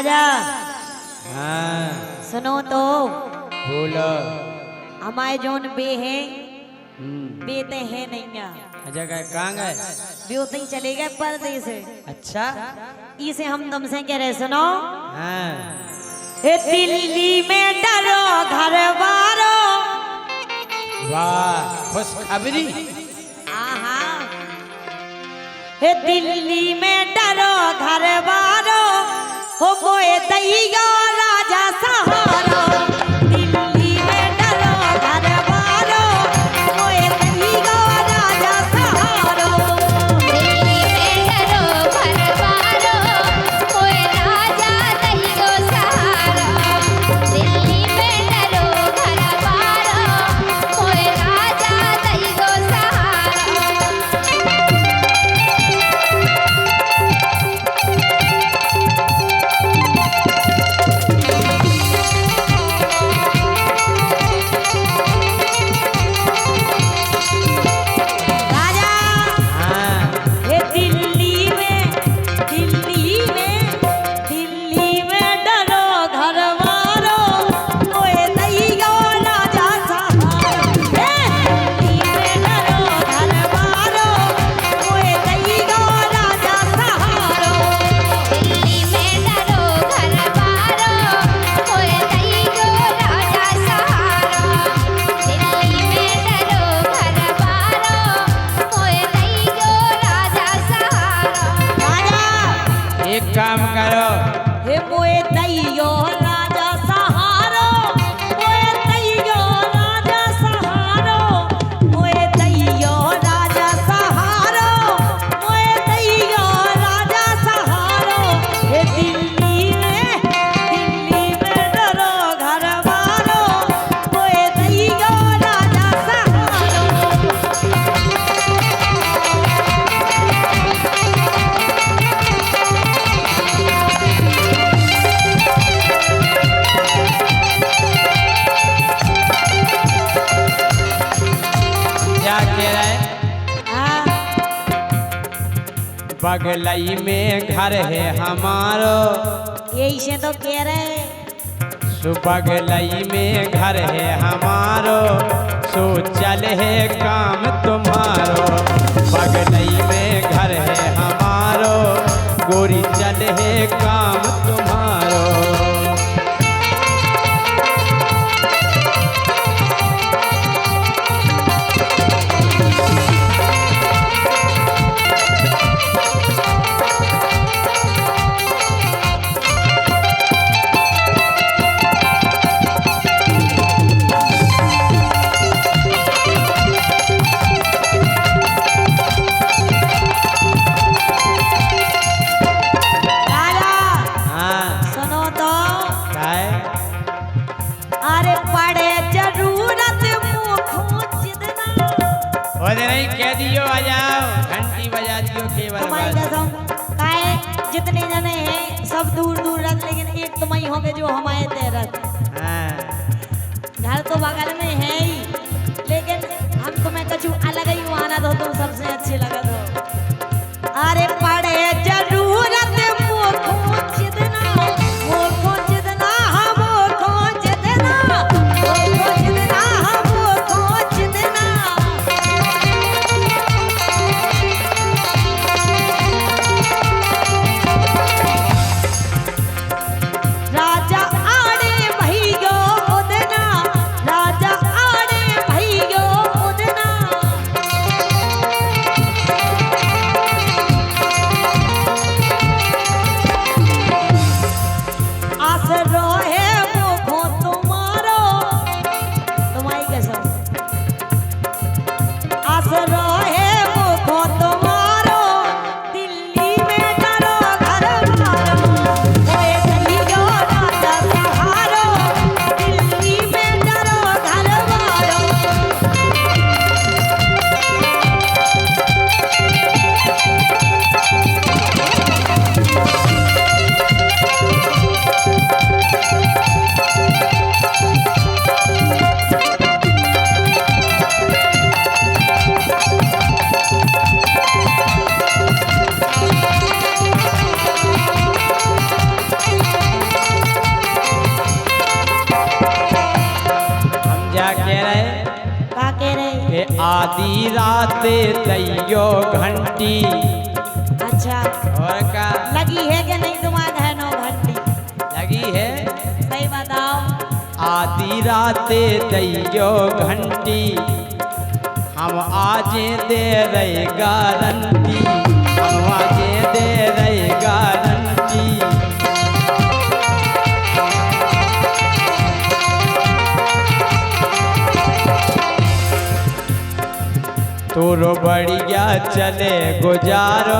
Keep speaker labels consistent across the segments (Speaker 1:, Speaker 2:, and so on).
Speaker 1: राजा
Speaker 2: हाँ
Speaker 1: सुनो तो
Speaker 2: बोलो।
Speaker 1: हमारे जोन बे है बेते हैं नहीं
Speaker 2: जगह कहाँ गए?
Speaker 1: बेते ही चले गए परदेस से।
Speaker 2: अच्छा
Speaker 1: इसे हम तुमसे कह रहे सुनो
Speaker 2: हाँ
Speaker 1: दिल्ली में डरो घर बारो।
Speaker 2: वाह खुशखबरी।
Speaker 1: आहा दिल्ली में डरो घर बारो हो कोई दैया राजा सहारो। दिल्ली में डरो घर बारो कोई दैया राजा सहारो।
Speaker 3: दिल्ली में डरो घर बारो कोई राजा दैयो सहारो। दिल्ली में डरो घर बारो कोई राजा दैयो सहारो।
Speaker 1: राजा
Speaker 2: हाँ
Speaker 1: ये दिल्ली में डरो घर बारो कोई दैया राजा सहारो। दिल्ली में डरो घर बारो कोई दैया राजा सहारो।
Speaker 3: दिल्ली में डरो घर बारो कोई दैयो राजा सहारो। दिल्ली में डरो घर बारो कोई दैयो राजा सहारो।
Speaker 1: राजा
Speaker 2: एक काम करो।
Speaker 1: हे मोए दैयो राजा सहारो मोए दैयो राजा सहारो मोए दैयो राजा सहारो मोए दैयो राजा सहारो। हे दिल्ली में डरो घर बारो मोए दैयो राजा सहारो।
Speaker 2: क्या कह रहे?
Speaker 1: हाँ
Speaker 2: बगलई में घर है हमारो।
Speaker 1: यही से तो कह रहे
Speaker 2: सुबगलई में घर है हमारो। सो चल है काम तुम्हारो। बगलई में घर है हमारो। गोरी चल है काम तुम्हारो।
Speaker 1: राजा
Speaker 2: हाँ
Speaker 1: सुनो तो
Speaker 2: क्या है?
Speaker 1: अरे पड़े जरूरत मुँह जितना
Speaker 2: वो दे नहीं कह दियो आ जाओ। घंटी बजा दियो केवल
Speaker 1: तुम्हारी
Speaker 2: बस।
Speaker 1: कसम काहे जितने जने हैं सब दूर दूर रख लेकिन एक तुम ही होगे जो हमारे तेरत।
Speaker 2: हाँ
Speaker 1: घर तो बगल में है ही लेकिन हम तुम्हें कछु अलग ही माना दो तुम सबसे अच्छे लगा दो। अरे पड़े जरूरत मुँह जितना मुँह जितना मुँह जितना मुँह जितना मुँह जितना। राजा आड़े भैयो उदना राजा आड़े
Speaker 2: आधी राते दैयो घंटी।
Speaker 1: अच्छा
Speaker 2: और का
Speaker 1: लगी है कि नहीं दिमाग है 9 घंटी?
Speaker 2: लगी है।
Speaker 1: सही बताओ।
Speaker 2: आधी राते दैयो घंटी, हम आजे दे रहे गारंटी, हम आजे दे रहे गारंटी। तोरो बढ़िया चले गुजारो,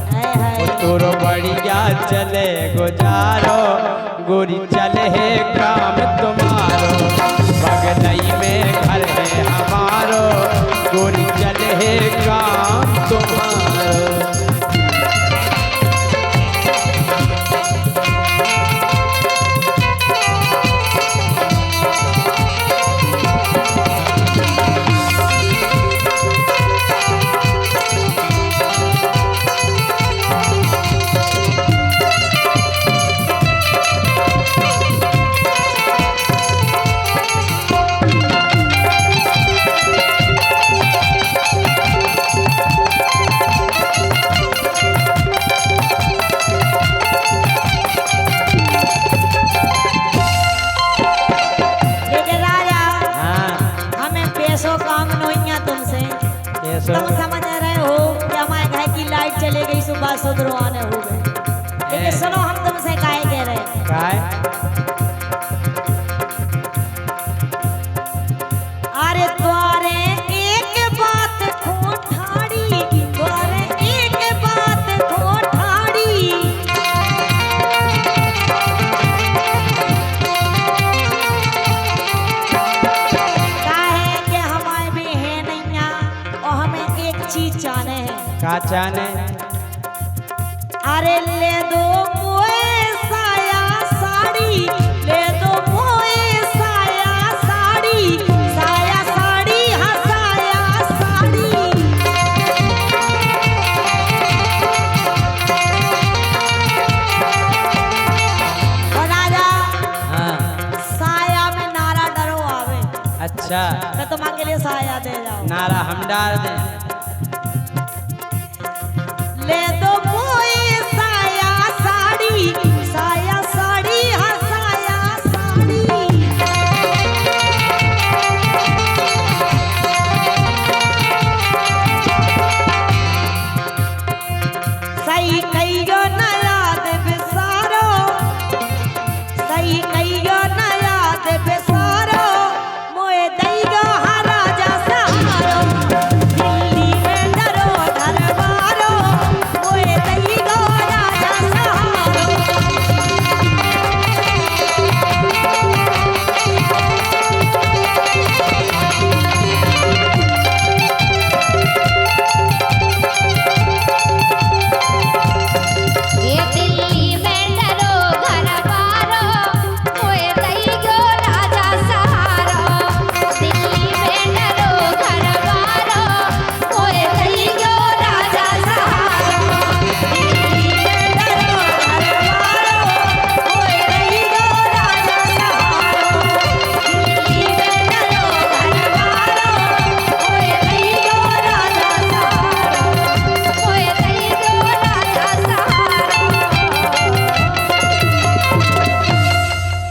Speaker 1: है है
Speaker 2: तोरो बढ़िया चले गुजारो, गोरी चले है काम तुम्हारो, बगलई में घर है हमारो, गोरी चले है काम तुम्हारो।
Speaker 1: लेकिन राजा
Speaker 2: हाँ
Speaker 1: हमें पैसों काम नहीं है तुमसे।
Speaker 2: ऐसो
Speaker 1: तुम समझ रहे हो कि हमारे घर की लाइट चले गई, सुबह सुधरवाने हो गए। लेकिन सुनो हम तुमसे काहे कह रहे हैं।
Speaker 2: काय
Speaker 1: अरे द्वारे एक बात खोठाड़ी, द्वारे एक बात खोठाड़ी। काहे कि हमारे भी है नैया और हमें एक चीज चाहने हैं।
Speaker 2: का चाने
Speaker 1: अरे ले दो मोए साया साड़ी, ले दो मोए साया साड़ी, साया साड़ी हाँ साया साड़ी। और राजा
Speaker 2: हाँ
Speaker 1: साया में नारा डरो आवे,
Speaker 2: अच्छा
Speaker 1: मैं तुम्हारे लिए साया दे जाऊं।
Speaker 2: नारा हम डाल दें।
Speaker 1: ले दो